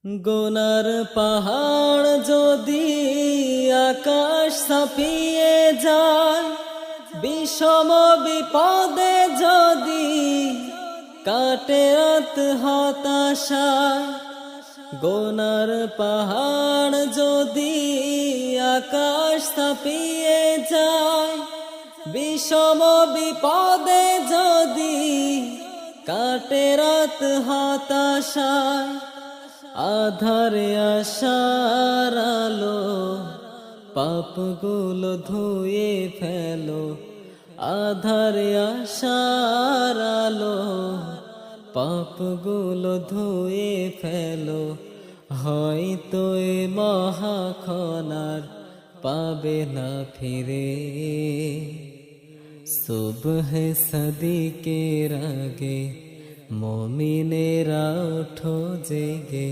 গোনার পাহাড় যদি আকাশ ছাপিয়ে যায়, বিষম বিপদে যদি কাটে রাত হতাশায়। গোনার পাহাড় যদি আকাশ ছাপিয়ে যায়, বিষম বিপদে যদি কাটে রাত হতাশায়। আধারে আশার আলো পাপগুলো ধুয়ে ফেলো, আধারে আশার আলো পাপগুলো ধুয়ে ফেলো। হয়তো এ মহাক্ষণার পাবে না ফিরে, সুবহে সাদিকের আগে মুমিনেরা ওঠো জেগে।